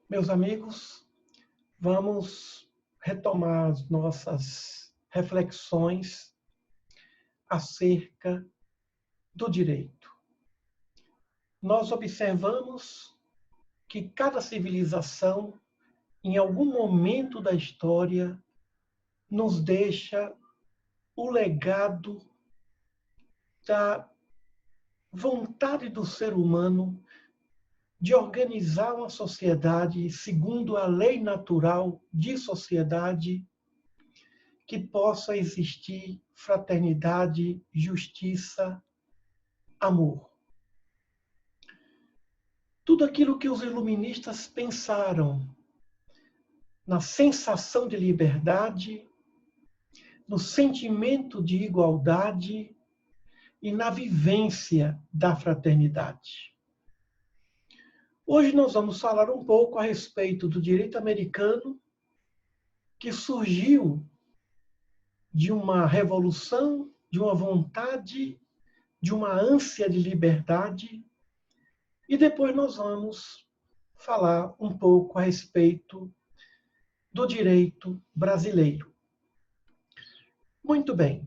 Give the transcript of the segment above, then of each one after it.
Meus amigos, vamos retomar as nossas reflexões acerca do direito. Nós observamos que cada civilização, em algum momento da história, nos deixa o legado da vontade do ser humano de organizar uma sociedade segundo a lei natural de sociedade, que possa existir fraternidade, justiça, amor. Tudo aquilo que os iluministas pensaram na sensação de liberdade, no sentimento de igualdade e na vivência da fraternidade. Hoje nós vamos falar um pouco a respeito do direito americano, que surgiu de uma revolução, de uma vontade, de uma ânsia de liberdade, e depois nós vamos falar um pouco a respeito do direito brasileiro. Muito bem.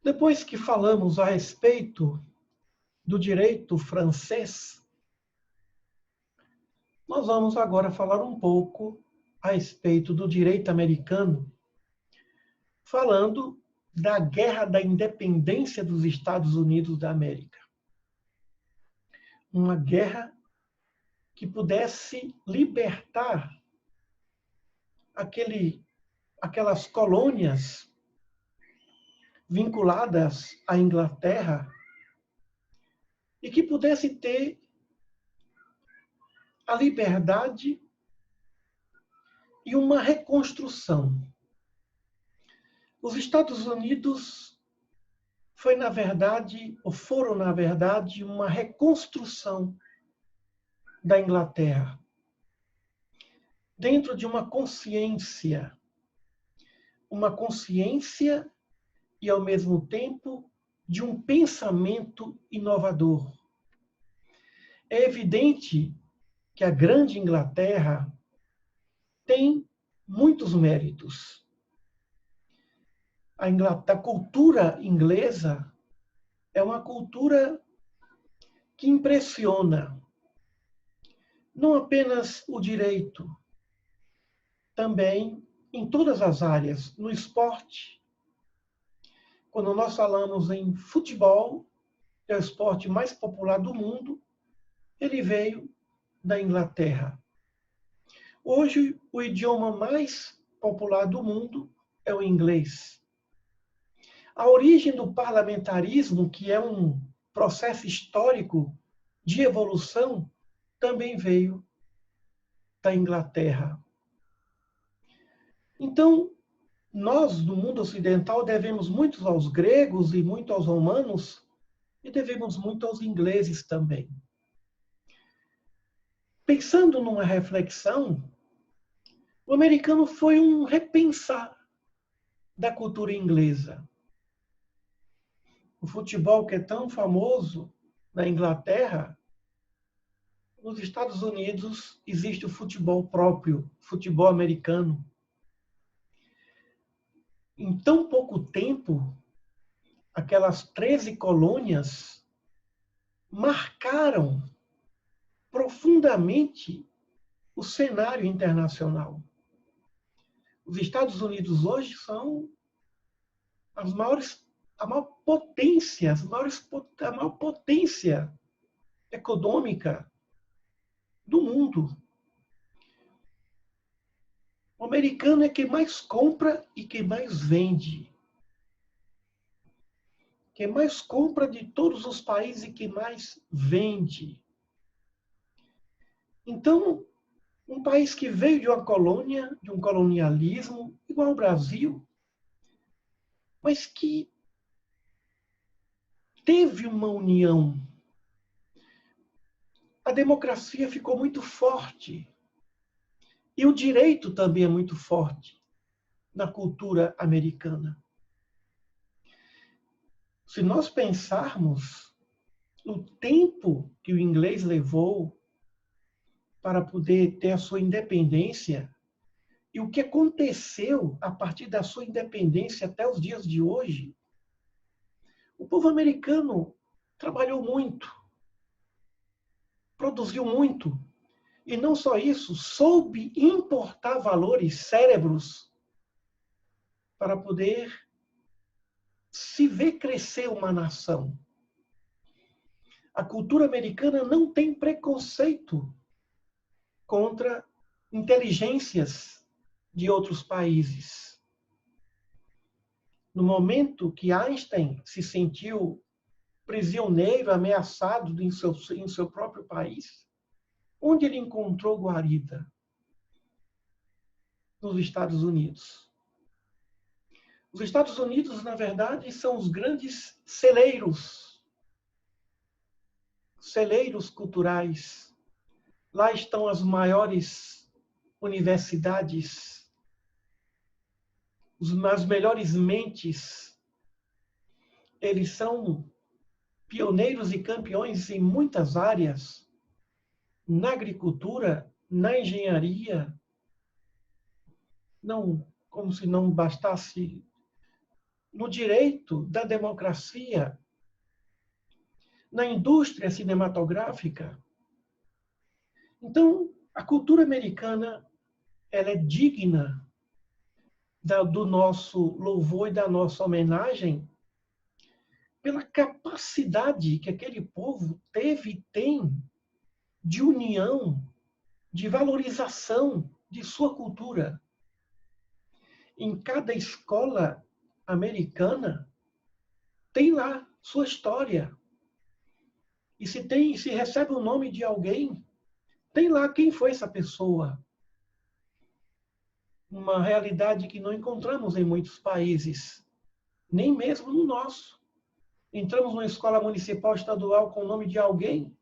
Depois que falamos a respeito do direito francês, nós vamos agora falar um pouco a respeito do direito americano, falando da Guerra da Independência dos Estados Unidos da América. Uma guerra que pudesse libertar aquelas colônias vinculadas à Inglaterra e que pudesse ter a liberdade e uma reconstrução. Os Estados Unidos foram, na verdade, uma reconstrução da Inglaterra, dentro de uma consciência e, ao mesmo tempo, de um pensamento inovador. É evidente que a grande Inglaterra tem muitos méritos. A cultura inglesa é uma cultura que impressiona. Não apenas o direito, também em todas as áreas, no esporte. Quando nós falamos em futebol, que é o esporte mais popular do mundo, ele veio da Inglaterra. Hoje, o idioma mais popular do mundo é o inglês. A origem do parlamentarismo, que é um processo histórico de evolução, também veio da Inglaterra. Então, nós, no mundo ocidental, devemos muito aos gregos e muito aos romanos, e devemos muito aos ingleses também. Pensando numa reflexão, o americano foi um repensar da cultura inglesa. O futebol, que é tão famoso na Inglaterra, nos Estados Unidos existe o futebol próprio, futebol americano. Em tão pouco tempo, aquelas 13 colônias marcaram profundamente o cenário internacional. Os Estados Unidos hoje são a maior potência econômica do mundo. O americano é quem mais compra e quem mais vende. Quem mais compra de todos os países e quem mais vende. Então, um país que veio de uma colônia, de um colonialismo, igual ao Brasil, mas que teve uma união. A democracia ficou muito forte. E o direito também é muito forte. na cultura americana. Se nós pensarmos no tempo que o inglês levou para poder ter a sua independência e o que aconteceu a partir da sua independência até os dias de hoje, o povo americano trabalhou muito, produziu muito, e não só isso, soube importar valores, cérebros, para poder se ver crescer uma nação. A cultura americana não tem preconceito contra inteligências de outros países. No momento que Einstein se sentiu prisioneiro, ameaçado em seu próprio país, onde ele encontrou guarida? Nos Estados Unidos. Os Estados Unidos, na verdade, são os grandes celeiros culturais. Lá estão as maiores universidades, as melhores mentes. Eles são pioneiros e campeões em muitas áreas, na agricultura, na engenharia, não, como se não bastasse, no direito da democracia, na indústria cinematográfica. Então, a cultura americana, ela é digna do nosso louvor e da nossa homenagem pela capacidade que aquele povo teve e tem de união, de valorização de sua cultura. Em cada escola americana tem lá sua história. E se recebe o nome de alguém, tem lá quem foi essa pessoa. Uma realidade que não encontramos em muitos países, nem mesmo no nosso. Entramos numa escola municipal estadual com o nome de alguém,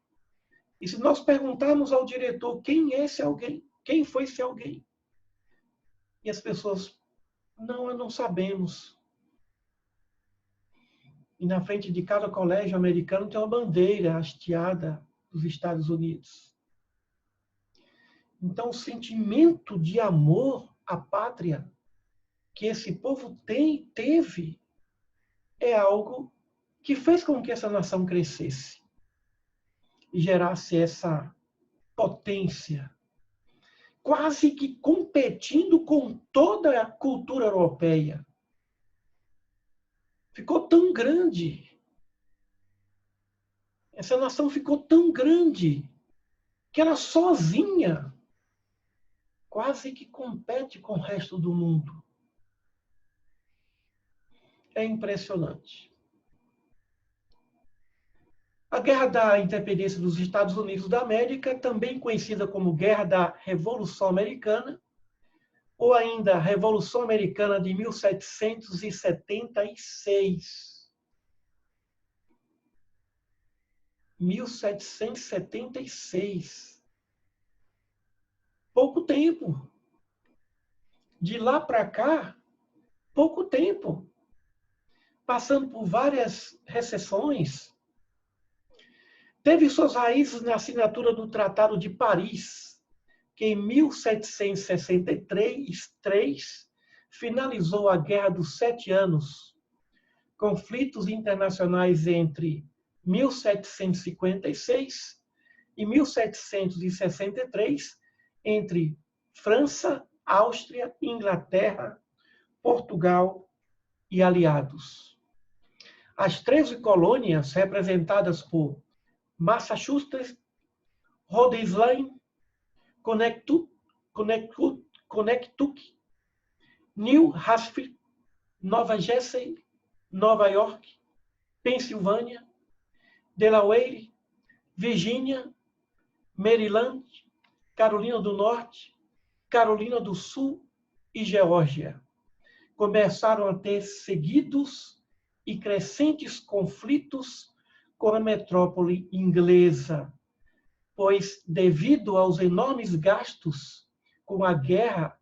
e se nós perguntarmos ao diretor quem é esse alguém, quem foi esse alguém, e as pessoas, não sabemos. E na frente de cada colégio americano tem uma bandeira hasteada dos Estados Unidos. Então, o sentimento de amor à pátria que esse povo teve é algo que fez com que essa nação crescesse e gerasse essa potência, quase que competindo com toda a cultura europeia. Ficou tão grande. Essa nação ficou tão grande que ela sozinha quase que compete com o resto do mundo. É impressionante. A Guerra da Independência dos Estados Unidos da América, também conhecida como Guerra da Revolução Americana, ou ainda Revolução Americana de 1776. 1776. Pouco tempo. De lá para cá, pouco tempo. Passando por várias recessões. Teve suas raízes na assinatura do Tratado de Paris, que em 1763 finalizou a Guerra dos 7 Anos, conflitos internacionais entre 1756 e 1763 entre França, Áustria, Inglaterra, Portugal e aliados. As 13 colônias representadas por Massachusetts, Rhode Island, Connecticut, New Hampshire, Nova Jersey, Nova York, Pensilvânia, Delaware, Virgínia, Maryland, Carolina do Norte, Carolina do Sul e Geórgia começaram a ter seguidos e crescentes conflitos com a metrópole inglesa, pois, devido aos enormes gastos com a guerra,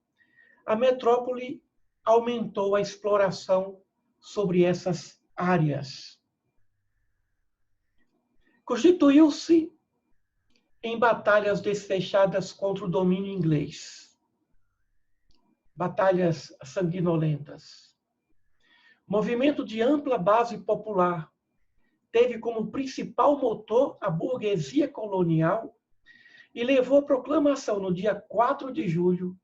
a metrópole aumentou a exploração sobre essas áreas. Constituiu-se em batalhas desfechadas contra o domínio inglês, batalhas sanguinolentas. Movimento de ampla base popular, teve como principal motor a burguesia colonial e levou à proclamação, no dia 4 de julho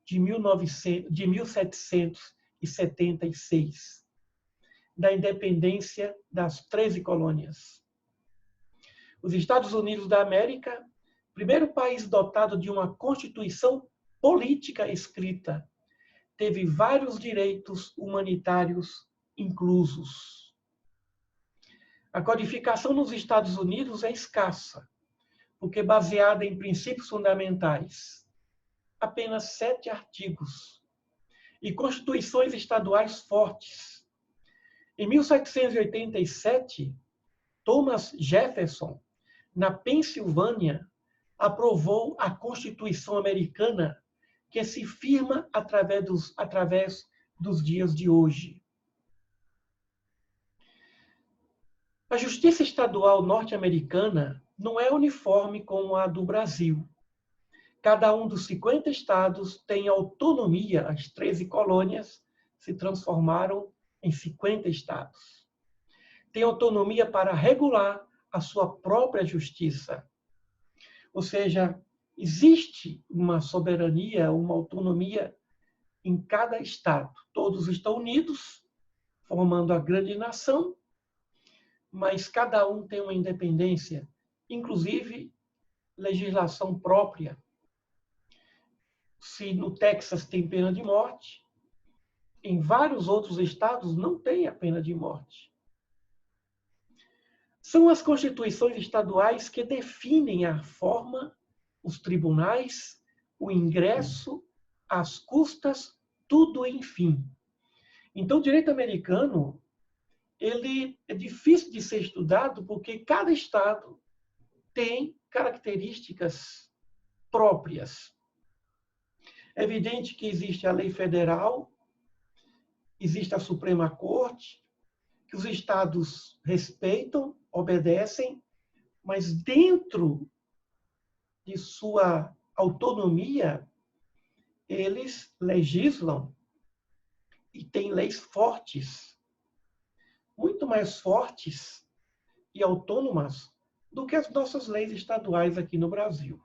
de 1776, da independência das 13 colônias. Os Estados Unidos da América, primeiro país dotado de uma constituição política escrita, teve vários direitos humanitários inclusos. A codificação nos Estados Unidos é escassa, porque baseada em princípios fundamentais. Apenas 7 artigos. E constituições estaduais fortes. Em 1787, Thomas Jefferson, na Pensilvânia, aprovou a Constituição Americana, que se firma através dos dias de hoje. A justiça estadual norte-americana não é uniforme como a do Brasil. Cada um dos 50 estados tem autonomia, as 13 colônias se transformaram em 50 estados. Tem autonomia para regular a sua própria justiça. Ou seja, existe uma soberania, uma autonomia em cada estado. Todos estão unidos, formando a grande nação, mas cada um tem uma independência, inclusive legislação própria. Se no Texas tem pena de morte, em vários outros estados não tem a pena de morte. São as constituições estaduais que definem a forma, os tribunais, o ingresso, as custas, tudo enfim. Então, o direito americano, ele é difícil de ser estudado porque cada estado tem características próprias. É evidente que existe a lei federal, existe a Suprema Corte, que os estados respeitam, obedecem, mas dentro de sua autonomia, eles legislam e têm leis fortes, muito mais fortes e autônomas do que as nossas leis estaduais aqui no Brasil.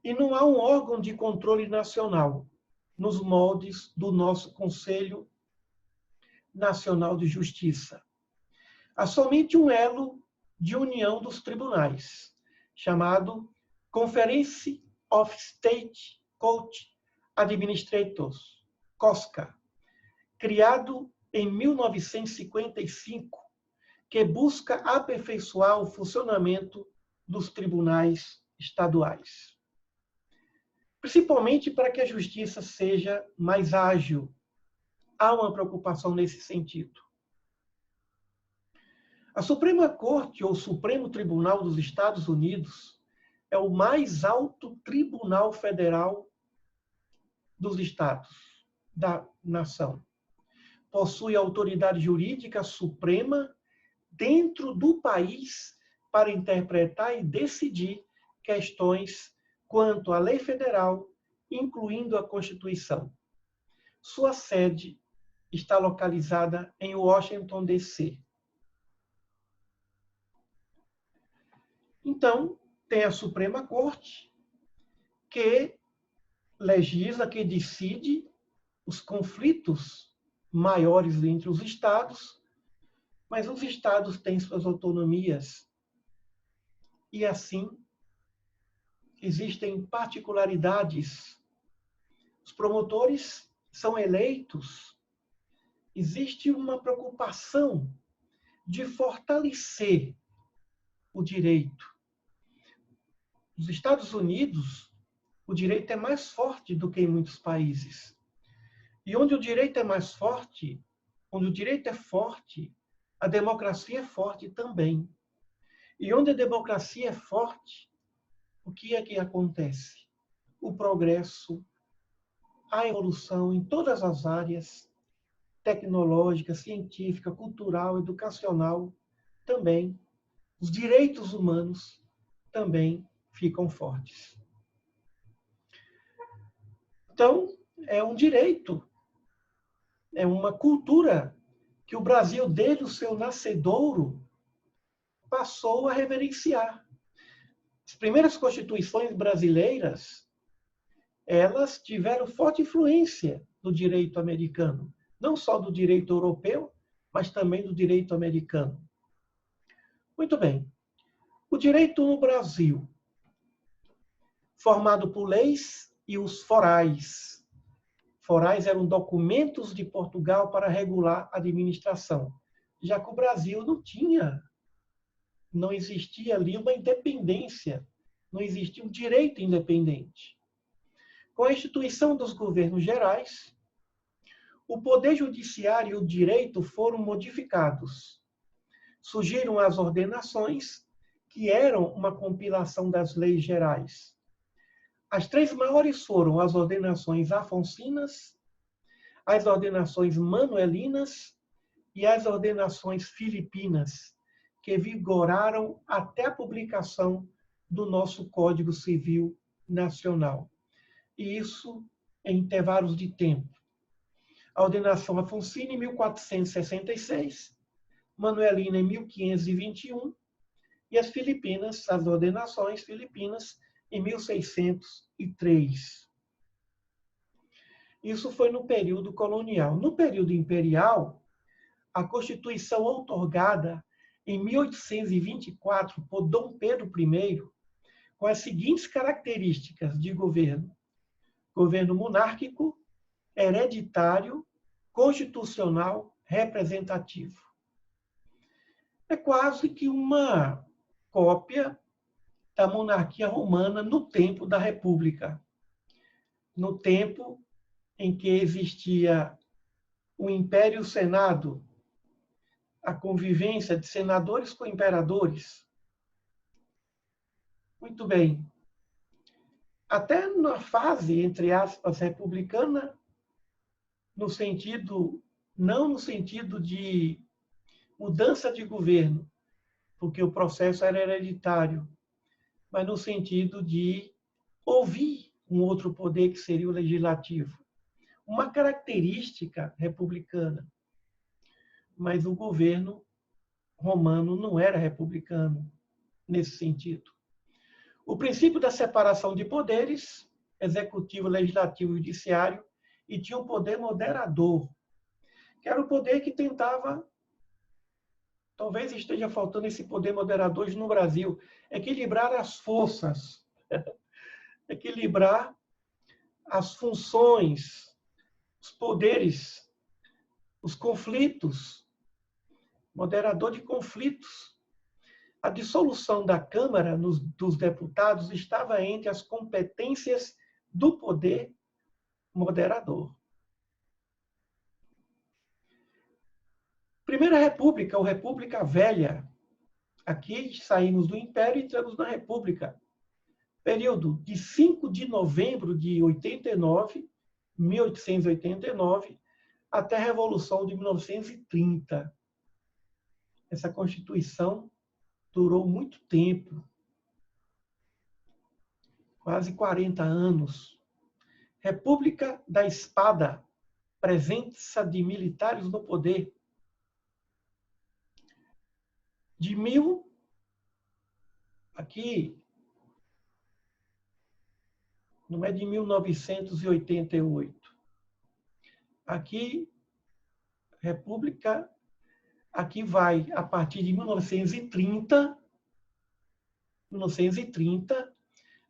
E não há um órgão de controle nacional nos moldes do nosso Conselho Nacional de Justiça. Há somente um elo de união dos tribunais, chamado Conference of State Court Administrators, COSCA, criado em 1955, que busca aperfeiçoar o funcionamento dos tribunais estaduais. Principalmente para que a justiça seja mais ágil. Há uma preocupação nesse sentido. A Suprema Corte, ou Supremo Tribunal dos Estados Unidos, é o mais alto tribunal federal dos estados, da nação. Possui autoridade jurídica suprema dentro do país para interpretar e decidir questões quanto à lei federal, incluindo a Constituição. Sua sede está localizada em Washington, D.C. Então, tem a Suprema Corte, que legisla, que decide os conflitos maiores entre os estados, mas os estados têm suas autonomias. E assim, existem particularidades. Os promotores são eleitos. Existe uma preocupação de fortalecer o direito. Nos Estados Unidos, o direito é mais forte do que em muitos países. E onde o direito é mais forte, onde o direito é forte, a democracia é forte também. E onde a democracia é forte, o que é que acontece? O progresso a evolução em todas as áreas, tecnológica, científica, cultural, educacional, também os direitos humanos também ficam fortes. Então, é um direito, é uma cultura que o Brasil, desde o seu nascedouro, passou a reverenciar. As primeiras constituições brasileiras, elas tiveram forte influência do direito americano, não só do direito europeu, mas também do direito americano. Muito bem. O direito no Brasil, formado por leis e os forais. Forais eram documentos de Portugal para regular a administração, já que o Brasil não existia ali uma independência, não existia um direito independente. Com a instituição dos governos gerais, o poder judiciário e o direito foram modificados. Surgiram as ordenações, que eram uma compilação das leis gerais. As três maiores foram as ordenações afonsinas, as ordenações manuelinas e as ordenações filipinas, que vigoraram até a publicação do nosso Código Civil Nacional. E isso em intervalos de tempo. A ordenação afonsina em 1466, manuelina em 1521 e as filipinas, as ordenações filipinas, em 1603. Isso foi no período colonial. No período imperial, a Constituição outorgada em 1824 por Dom Pedro I, com as seguintes características de governo: governo monárquico, hereditário, constitucional, representativo. É quase que uma cópia da monarquia romana no tempo da República, no tempo em que existia o Império e o Senado, a convivência de senadores com imperadores. Muito bem. Até na fase, entre aspas, republicana, não no sentido de mudança de governo, porque o processo era hereditário, mas no sentido de ouvir um outro poder que seria o legislativo. Uma característica republicana. Mas o governo romano não era republicano nesse sentido. O princípio da separação de poderes, executivo, legislativo e judiciário, e tinha um poder moderador, que era o poder que tentava, talvez esteja faltando esse poder moderador hoje no Brasil, equilibrar as forças, equilibrar as funções, os poderes, os conflitos, moderador de conflitos. A dissolução da Câmara dos Deputados estava entre as competências do poder moderador. Primeira República, ou República Velha. Aqui saímos do Império e entramos na República. Período de 5 de novembro de 1889, até a Revolução de 1930. Essa Constituição durou muito tempo, quase 40 anos. República da Espada, presença de militares no poder. Aqui, não é de 1988. Aqui, República, aqui vai a partir de 1930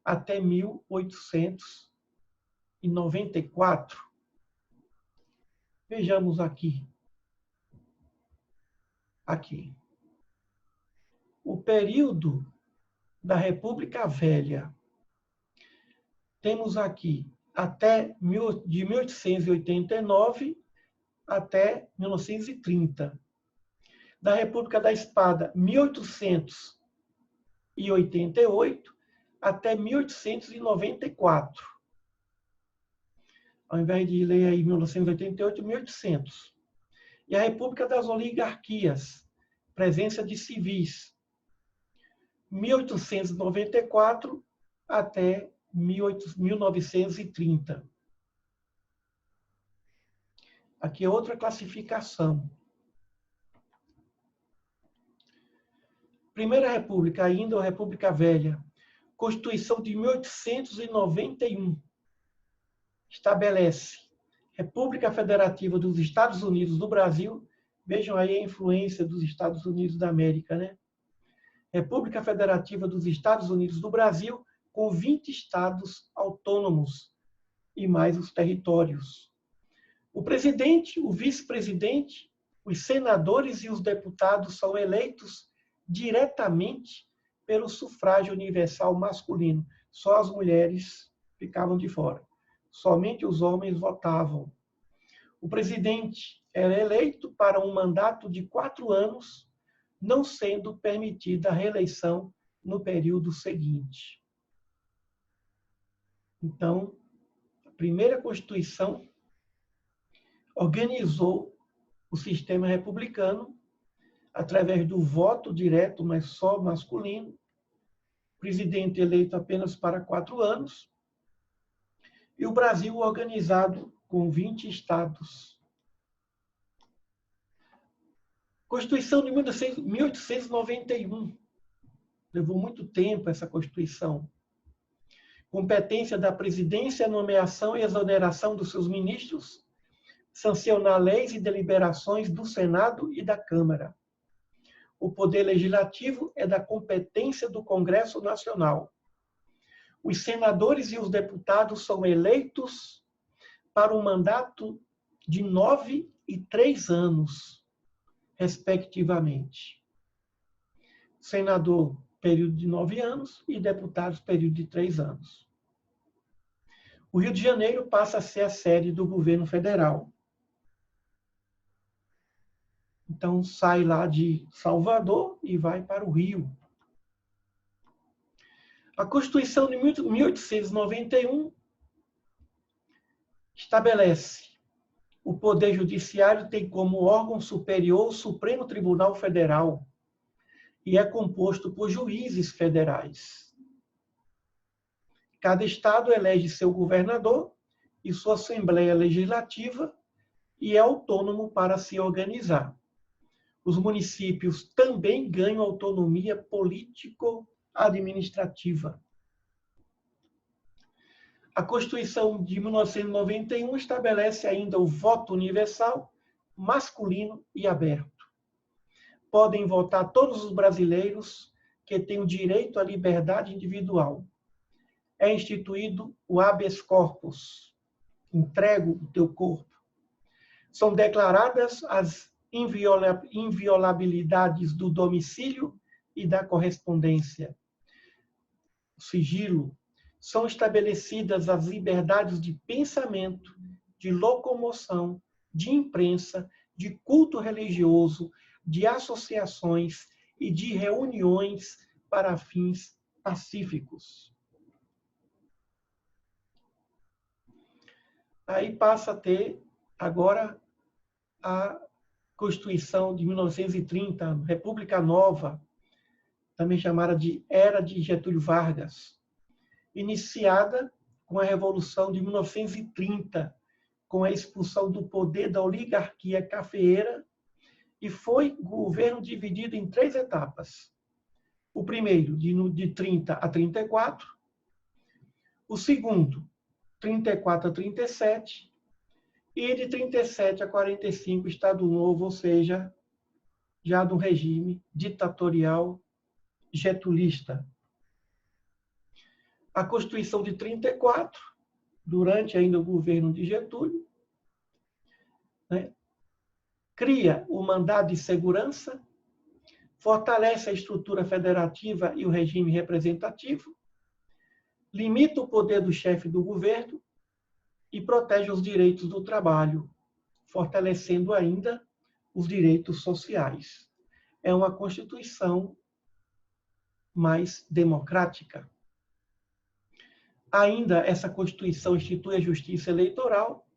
até 1894. Vejamos aqui. Aqui. O período da República Velha. Temos aqui de 1889 até 1930. Da República da Espada, 1888 até 1894. ao invés de ler aí 1988, 1800. E a República das Oligarquias, presença de civis, 1894 até 1930. Aqui é outra classificação. Primeira República, ainda ou República Velha, Constituição de 1891, estabelece República Federativa dos Estados Unidos do Brasil. Vejam aí a influência dos Estados Unidos da América, né? República Federativa dos Estados Unidos do Brasil, com 20 estados autônomos e mais os territórios. O presidente, o vice-presidente, os senadores e os deputados são eleitos diretamente pelo sufrágio universal masculino. Só as mulheres ficavam de fora. Somente os homens votavam. O presidente era eleito para um mandato de 4 anos, não sendo permitida a reeleição no período seguinte. Então, a primeira Constituição organizou o sistema republicano através do voto direto, mas só masculino, presidente eleito apenas para 4 anos, e o Brasil organizado com 20 estados. Constituição de 1891. Levou muito tempo essa Constituição. Competência da presidência, nomeação e exoneração dos seus ministros, sancionar leis e deliberações do Senado e da Câmara. O poder legislativo é da competência do Congresso Nacional. Os senadores e os deputados são eleitos para um mandato de 9 e 3 anos, respectivamente. Senador, período de 9 anos, e deputados, período de 3 anos. O Rio de Janeiro passa a ser a sede do governo federal. Então, sai lá de Salvador e vai para o Rio. A Constituição de 1891 estabelece: o Poder Judiciário tem como órgão superior o Supremo Tribunal Federal e é composto por juízes federais. Cada estado elege seu governador e sua Assembleia Legislativa e é autônomo para se organizar. Os municípios também ganham autonomia político-administrativa. A Constituição de 1991 estabelece ainda o voto universal, masculino e aberto. Podem votar todos os brasileiros que têm o direito à liberdade individual. É instituído o habeas corpus, entrego o teu corpo. São declaradas as inviolabilidades do domicílio e da correspondência. O sigilo. São estabelecidas as liberdades de pensamento, de locomoção, de imprensa, de culto religioso, de associações e de reuniões para fins pacíficos. Aí passa a ter agora a Constituição de 1930, República Nova, também chamada de Era de Getúlio Vargas, iniciada com a Revolução de 1930, com a expulsão do poder da oligarquia cafeeira, e foi governo dividido em 3 etapas. O primeiro, de 30 a 34, o segundo, 34 a 37, e de 37 a 45, Estado Novo, ou seja, já do regime ditatorial getulista. A Constituição de 34, durante ainda o governo de Getúlio, né, cria o mandado de segurança, fortalece a estrutura federativa e o regime representativo, limita o poder do chefe do governo e protege os direitos do trabalho, fortalecendo ainda os direitos sociais. É uma Constituição mais democrática. Ainda essa Constituição institui a justiça eleitoral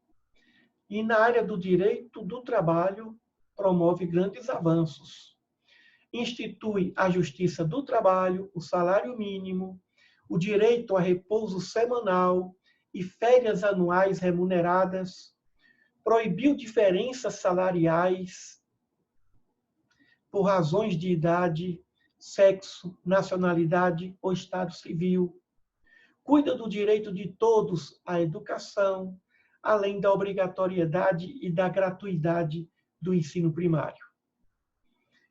e na área do direito do trabalho promove grandes avanços. Institui a justiça do trabalho, o salário mínimo, o direito a repouso semanal e férias anuais remuneradas, proibiu diferenças salariais por razões de idade, sexo, nacionalidade ou estado civil, cuida do direito de todos à educação, além da obrigatoriedade e da gratuidade do ensino primário.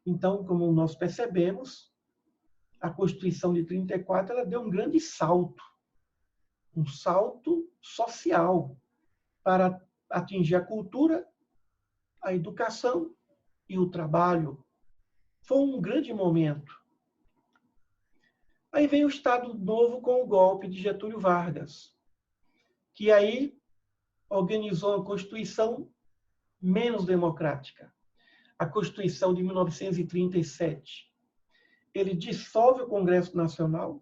Então, como nós percebemos, a Constituição de 34 ela deu um grande salto, um salto social para atingir a cultura, a educação e o trabalho. Foi um grande momento. Aí vem o Estado Novo com o golpe de Getúlio Vargas, que aí organizou uma Constituição menos democrática, a Constituição de 1937. Ele dissolve o Congresso Nacional,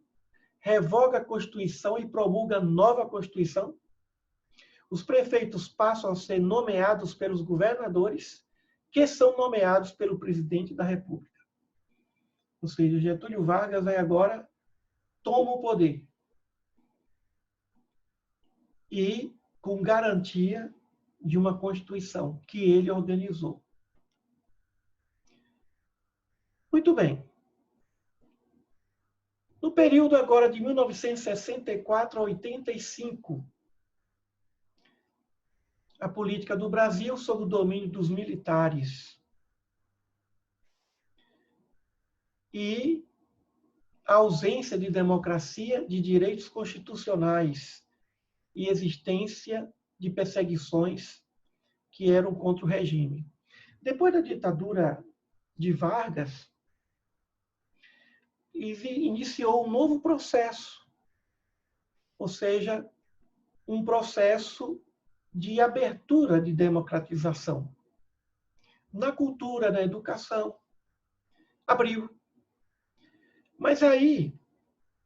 revoga a Constituição e promulga nova Constituição. Os prefeitos passam a ser nomeados pelos governadores, que são nomeados pelo presidente da República. Ou seja, Getúlio Vargas aí agora toma o poder. E com garantia de uma Constituição que ele organizou. Muito bem. No período agora de 1964 a 85, a política do Brasil sob o domínio dos militares. E a ausência de democracia, de direitos constitucionais e existência de perseguições que eram contra o regime. Depois da ditadura de Vargas, iniciou um novo processo, ou seja, um processo de abertura de democratização. Na cultura, na educação, abriu. Mas aí,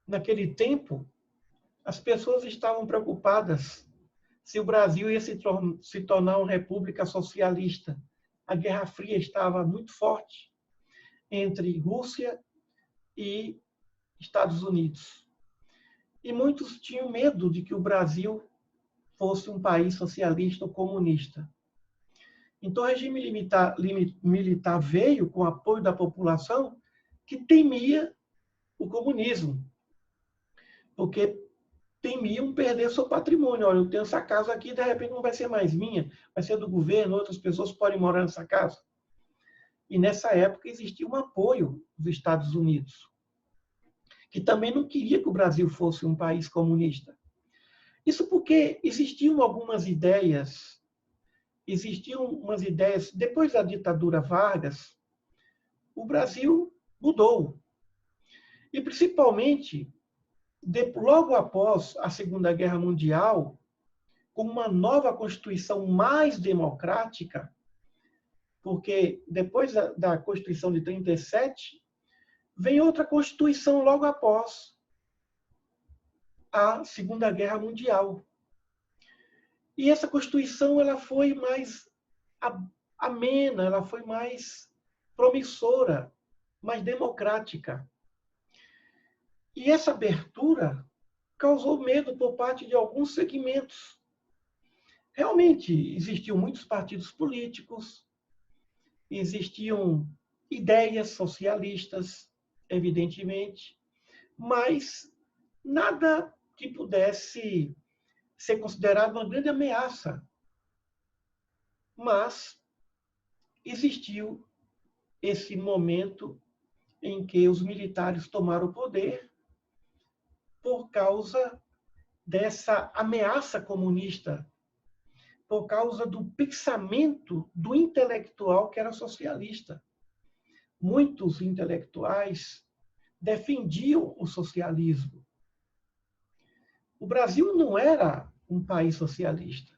naquele tempo, as pessoas estavam preocupadas se o Brasil ia se tornar uma república socialista. A Guerra Fria estava muito forte entre Rússia e Estados Unidos. E muitos tinham medo de que o Brasil fosse um país socialista ou comunista. Então, o regime militar veio com o apoio da população que temia o comunismo, porque temiam perder seu patrimônio. Olha, eu tenho essa casa aqui, de repente não vai ser mais minha, vai ser do governo, outras pessoas podem morar nessa casa. E nessa época existia um apoio dos Estados Unidos, que também não queria que o Brasil fosse um país comunista. Isso porque existiam umas ideias, depois da ditadura Vargas, o Brasil mudou. E principalmente, logo após a Segunda Guerra Mundial, com uma nova Constituição mais democrática, porque depois da Constituição de 37, vem outra Constituição logo após a Segunda Guerra Mundial. E essa Constituição ela foi mais amena, ela foi mais promissora, mais democrática. E essa abertura causou medo por parte de alguns segmentos. Realmente, existiam muitos partidos políticos, existiam ideias socialistas, evidentemente, mas nada que pudesse ser considerado uma grande ameaça. Mas existiu esse momento em que os militares tomaram o poder por causa dessa ameaça comunista, por causa do pensamento do intelectual que era socialista. Muitos intelectuais defendiam o socialismo. O Brasil não era um país socialista,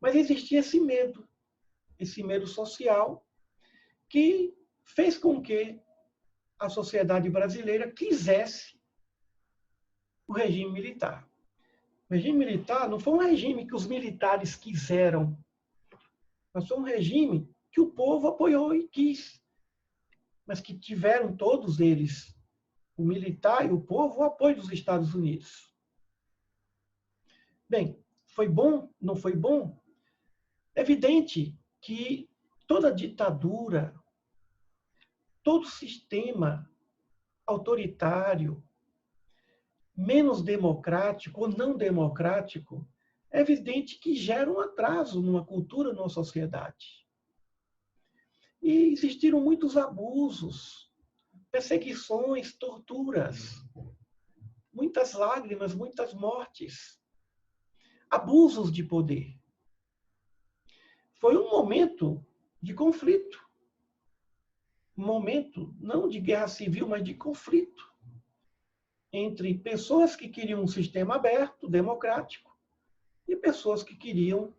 mas existia esse medo social, que fez com que a sociedade brasileira quisesse o regime militar. O regime militar não foi um regime que os militares quiseram, mas foi um regime que o povo apoiou e quis, mas que tiveram todos eles, o militar e o povo, o apoio dos Estados Unidos. Bem, foi bom? Não foi bom? É evidente que toda ditadura, todo sistema autoritário, menos democrático ou não democrático, é evidente que gera um atraso numa cultura, numa sociedade. E existiram muitos abusos, perseguições, torturas, muitas lágrimas, muitas mortes, abusos de poder. Foi um momento de conflito. Um momento não de guerra civil, mas de conflito entre pessoas que queriam um sistema aberto, democrático, e pessoas que queriam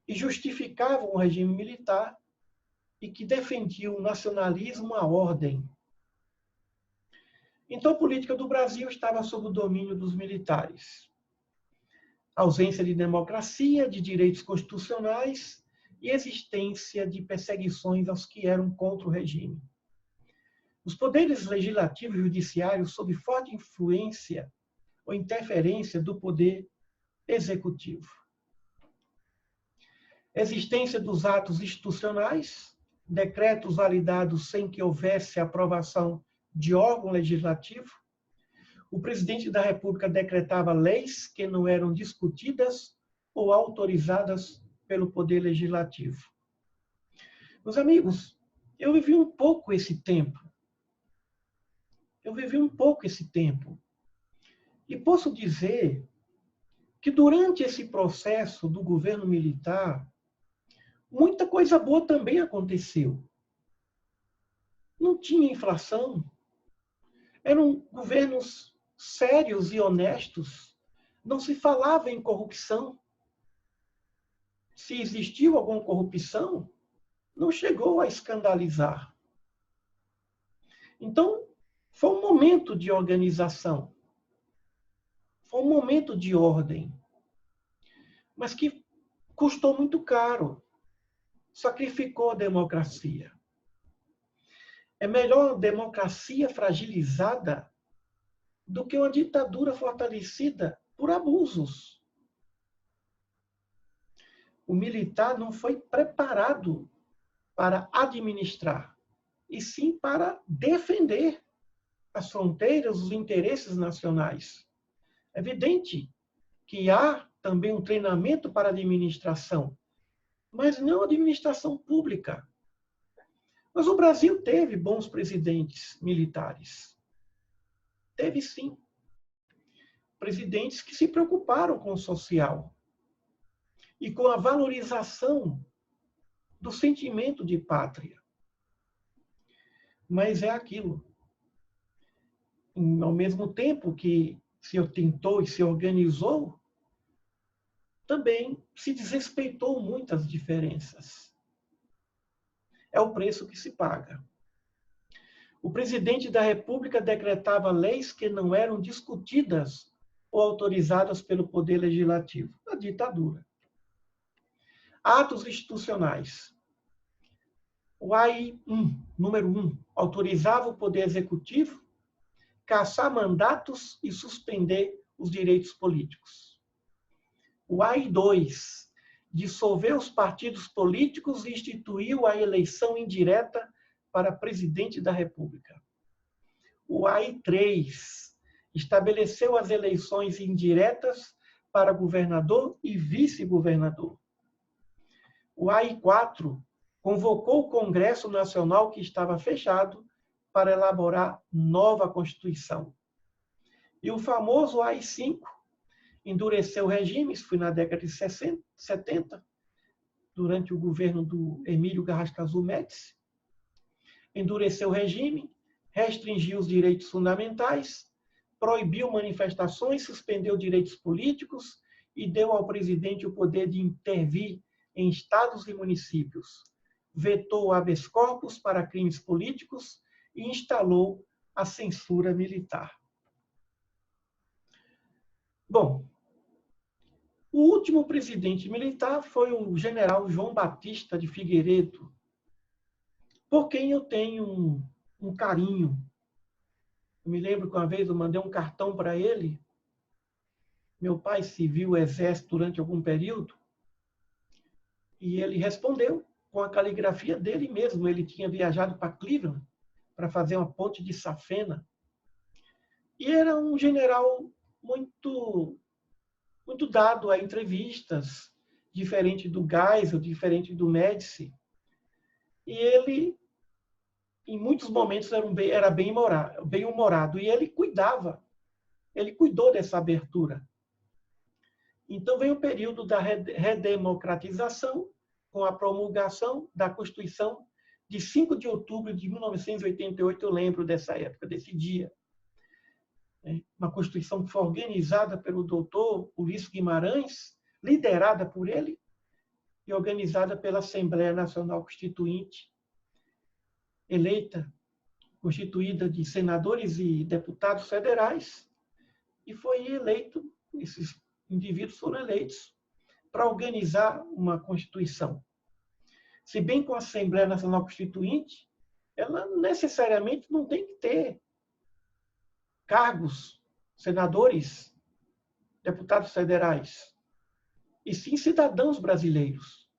e justificavam o regime militar e que defendiam o nacionalismo, a ordem. Então, a política do Brasil estava sob o domínio dos militares. A ausência de democracia, de direitos constitucionais e existência de perseguições aos que eram contra o regime. Os poderes legislativo e judiciário sob forte influência ou interferência do poder executivo. Existência dos atos institucionais, decretos validados sem que houvesse aprovação de órgão legislativo. O presidente da República decretava leis que não eram discutidas ou autorizadas pelo poder legislativo. Meus amigos, eu vivi um pouco esse tempo. E posso dizer que durante esse processo do governo militar, muita coisa boa também aconteceu. Não tinha inflação. Eram governos sérios e honestos. Não se falava em corrupção. Se existiu alguma corrupção, não chegou a escandalizar. Então, foi um momento de organização. Foi um momento de ordem. Mas que custou muito caro. Sacrificou a democracia. É melhor uma democracia fragilizada do que uma ditadura fortalecida por abusos. O militar não foi preparado para administrar, e sim para defender as fronteiras, os interesses nacionais. É evidente que há também um treinamento para a administração, mas não administração pública. Mas o Brasil teve bons presidentes militares. Teve sim. Presidentes que se preocuparam com o social e com a valorização do sentimento de pátria. Mas é aquilo. Ao mesmo tempo que se tentou e se organizou, também se desrespeitou muitas diferenças. É o preço que se paga. O presidente da República decretava leis que não eram discutidas ou autorizadas pelo Poder Legislativo. A ditadura. Atos institucionais. O AI número 1, autorizava o Poder Executivo cassar mandatos e suspender os direitos políticos. O AI 2, dissolveu os partidos políticos e instituiu a eleição indireta para presidente da República. O AI 3, estabeleceu as eleições indiretas para governador e vice-governador. O AI 4, convocou o Congresso Nacional, que estava fechado, para elaborar nova Constituição. E o famoso AI-5 endureceu o regime, isso foi na década de 70, durante o governo do Emílio Garrastazu Médici. Endureceu o regime, restringiu os direitos fundamentais, proibiu manifestações, suspendeu direitos políticos e deu ao presidente o poder de intervir em estados e municípios. Vetou o habeas corpus para crimes políticos e instalou a censura militar. Bom, O último presidente militar foi o general João Batista de Figueiredo, por quem eu tenho um carinho. Eu me lembro que uma vez eu mandei um cartão para ele. Meu pai serviu o exército durante algum período e ele respondeu com a caligrafia dele mesmo. Ele tinha viajado para Cleveland para fazer uma ponte de safena. E era um general muito, muito dado a entrevistas, diferente do Geisel, diferente do Médici. E ele, em muitos momentos, era bem-humorado. E ele cuidou dessa abertura. Então veio o período da redemocratização, com a promulgação da Constituição de 5 de outubro de 1988, eu lembro dessa época, desse dia. Uma Constituição que foi organizada pelo doutor Ulisses Guimarães, liderada por ele, e organizada pela Assembleia Nacional Constituinte, constituída de senadores e deputados federais, e foi eleito, esses indivíduos foram eleitos para organizar uma Constituição. Se bem com a Assembleia Nacional Constituinte, ela necessariamente não tem que ter cargos, senadores, deputados federais, e sim cidadãos brasileiros.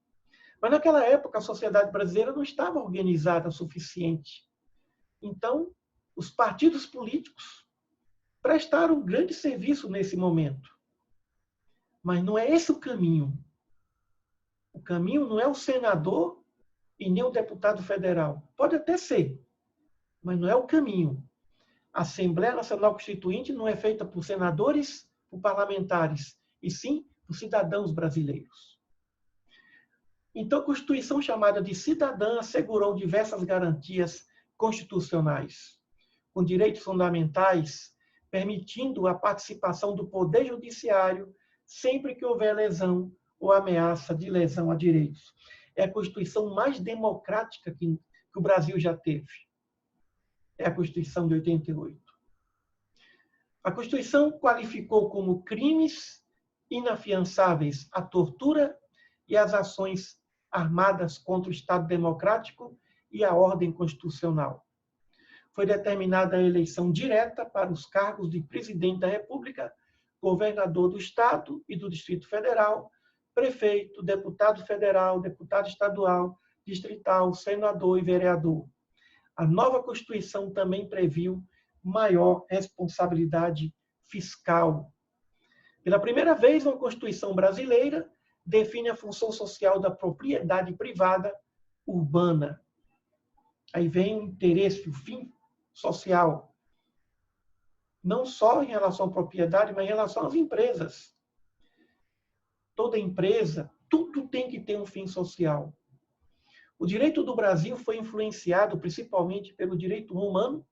Mas naquela época a sociedade brasileira não estava organizada o suficiente. Então, os partidos políticos prestaram um grande serviço nesse momento. Mas não é esse o caminho. O caminho não é o senador e nem o deputado federal. Pode até ser, mas não é o caminho. A Assembleia Nacional Constituinte não é feita por senadores, por parlamentares, e sim por cidadãos brasileiros. Então, a Constituição chamada de cidadã assegurou diversas garantias constitucionais, com direitos fundamentais, permitindo a participação do Poder Judiciário sempre que houver lesão ou ameaça de lesão a direitos. É a Constituição mais democrática que o Brasil já teve. É a Constituição de 88. A Constituição qualificou como crimes inafiançáveis a tortura e as ações armadas contra o Estado democrático e a ordem constitucional. Foi determinada a eleição direta para os cargos de presidente da República, governador do Estado e do Distrito Federal, prefeito, deputado federal, deputado estadual, distrital, senador e vereador. A nova Constituição também previu maior responsabilidade fiscal. Pela primeira vez, uma Constituição brasileira define a função social da propriedade privada urbana. Aí vem o interesse, o fim social. Não só em relação à propriedade, mas em relação às empresas. Toda empresa, tudo tem que ter um fim social. O direito do Brasil foi influenciado principalmente pelo direito romano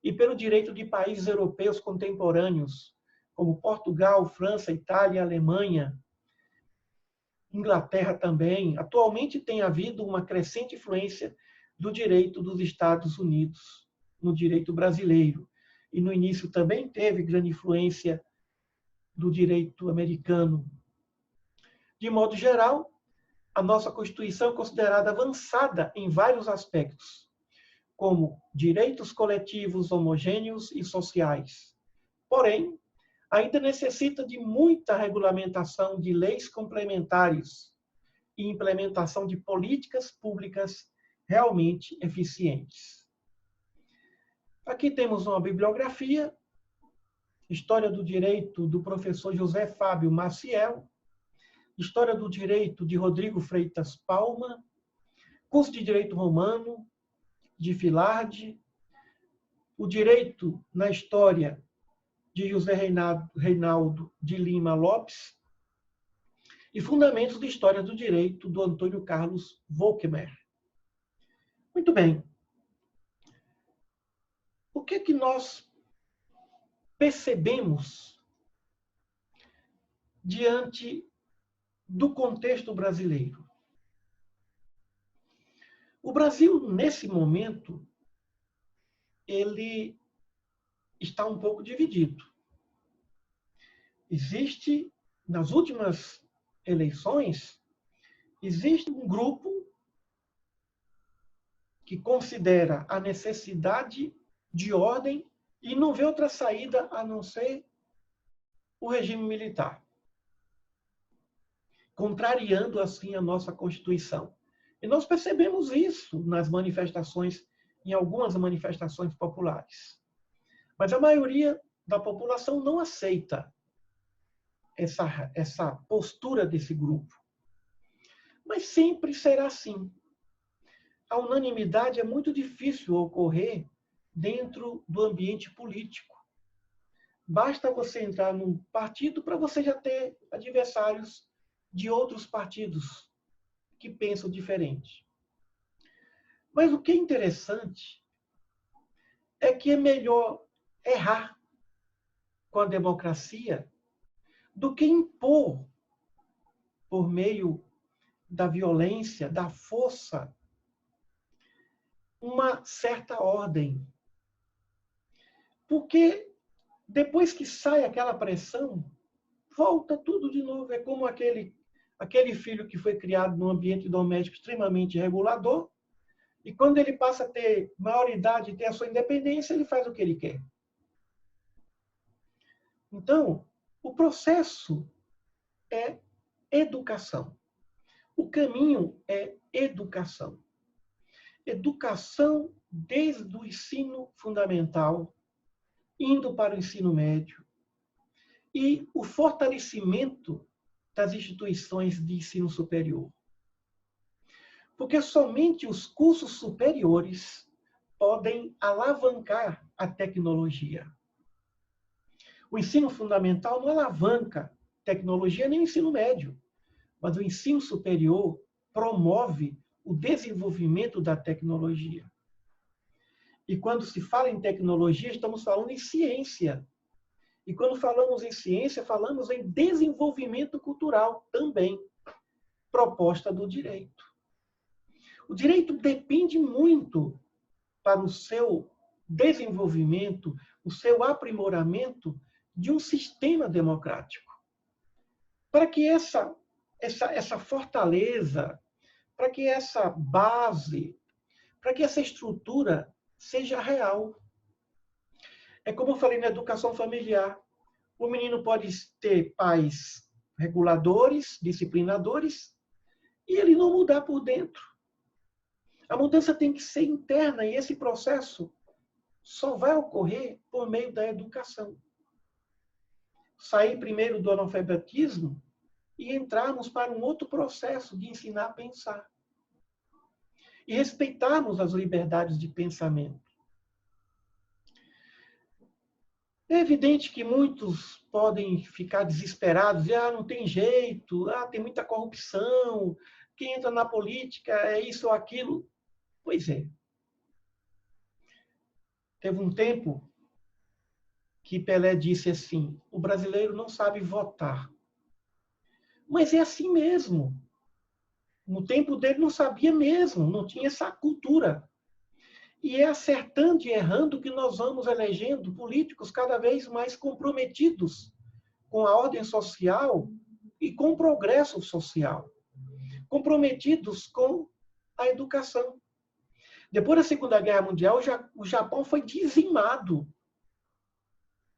e pelo direito de países europeus contemporâneos, como Portugal, França, Itália, Alemanha, Inglaterra também. Atualmente tem havido uma crescente influência do direito dos Estados Unidos no direito brasileiro. E no início também teve grande influência do direito americano. De modo geral, a nossa Constituição é considerada avançada em vários aspectos, como direitos coletivos homogêneos e sociais. Porém, ainda necessita de muita regulamentação de leis complementares e implementação de políticas públicas realmente eficientes. Aqui temos uma bibliografia, História do Direito, do professor José Fábio Maciel, História do Direito, de Rodrigo Freitas Palma, Curso de Direito Romano, de Filardi, O Direito na História, de José Reinaldo de Lima Lopes, e Fundamentos de História do Direito, do Antônio Carlos Volckmer. Muito bem. O que é que nós percebemos diante do contexto brasileiro? O Brasil, nesse momento, ele está um pouco dividido. Existe, nas últimas eleições, existe um grupo que considera a necessidade de ordem e não vê outra saída a não ser o regime militar, contrariando assim a nossa Constituição. E nós percebemos isso nas manifestações, em algumas manifestações populares. Mas a maioria da população não aceita essa postura desse grupo. Mas sempre será assim. A unanimidade é muito difícil ocorrer dentro do ambiente político. Basta você entrar num partido para você já ter adversários de outros partidos que pensam diferente. Mas o que é interessante é que é melhor errar com a democracia do que impor por meio da violência, da força, uma certa ordem. Porque depois que sai aquela pressão, volta tudo de novo. É como aquele filho que foi criado num ambiente doméstico extremamente regulador, e quando ele passa a ter maioridade e ter a sua independência, ele faz o que ele quer. Então, o processo é educação. O caminho é educação. Educação desde o ensino fundamental, indo para o ensino médio, e o fortalecimento das instituições de ensino superior. Porque somente os cursos superiores podem alavancar a tecnologia. O ensino fundamental não alavanca tecnologia nem o ensino médio, mas o ensino superior promove o desenvolvimento da tecnologia. E quando se fala em tecnologia, estamos falando em ciência. E quando falamos em ciência, falamos em desenvolvimento cultural também, proposta do direito. O direito depende muito para o seu desenvolvimento, o seu aprimoramento de um sistema democrático. Para que essa fortaleza, para que essa base, para que essa estrutura seja real. É como eu falei na educação familiar. O menino pode ter pais reguladores, disciplinadores, e ele não mudar por dentro. A mudança tem que ser interna, e esse processo só vai ocorrer por meio da educação. Sair primeiro do analfabetismo e entrarmos para um outro processo de ensinar a pensar. E respeitarmos as liberdades de pensamento. É evidente que muitos podem ficar desesperados, e não tem jeito, tem muita corrupção, quem entra na política é isso ou aquilo. Pois é. Teve um tempo que Pelé disse assim, o brasileiro não sabe votar. Mas é assim mesmo. No tempo dele não sabia mesmo, não tinha essa cultura. E é acertando e errando que nós vamos elegendo políticos cada vez mais comprometidos com a ordem social e com o progresso social. Comprometidos com a educação. Depois da Segunda Guerra Mundial, o Japão foi dizimado.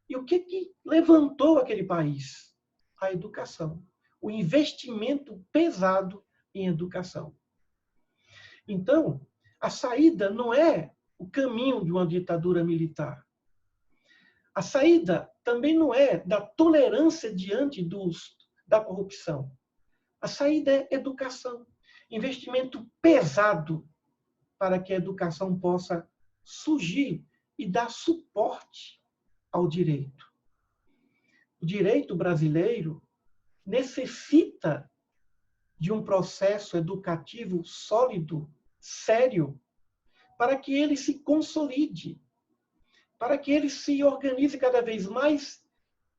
E o que levantou aquele país? A educação. O investimento pesado em educação. Então, a saída não é o caminho de uma ditadura militar. A saída também não é da tolerância diante da corrupção. A saída é educação. Investimento pesado para que a educação possa surgir e dar suporte ao direito. O direito brasileiro necessita de um processo educativo sólido, sério, para que ele se consolide, para que ele se organize cada vez mais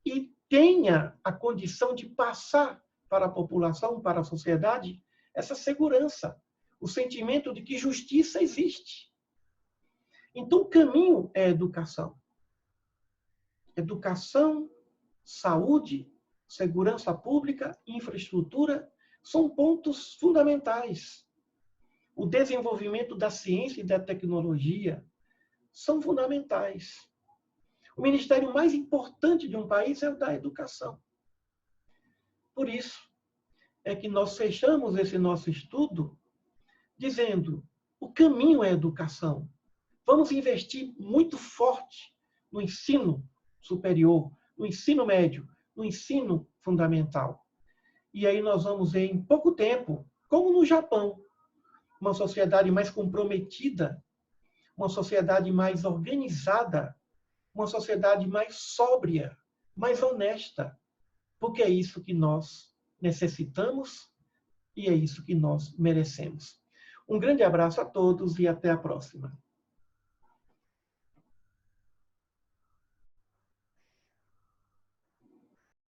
e tenha a condição de passar para a população, para a sociedade, essa segurança, o sentimento de que justiça existe. Então, o caminho é a educação. Educação, saúde segurança pública, infraestrutura, são pontos fundamentais. O desenvolvimento da ciência e da tecnologia são fundamentais. O ministério mais importante de um país é o da educação. Por isso, é que nós fechamos esse nosso estudo dizendo: o caminho é a educação. Vamos investir muito forte no ensino superior, no ensino médio, no ensino fundamental. E aí nós vamos ver em pouco tempo, como no Japão, uma sociedade mais comprometida, uma sociedade mais organizada, uma sociedade mais sóbria, mais honesta, porque é isso que nós necessitamos e é isso que nós merecemos. Um grande abraço a todos e até a próxima.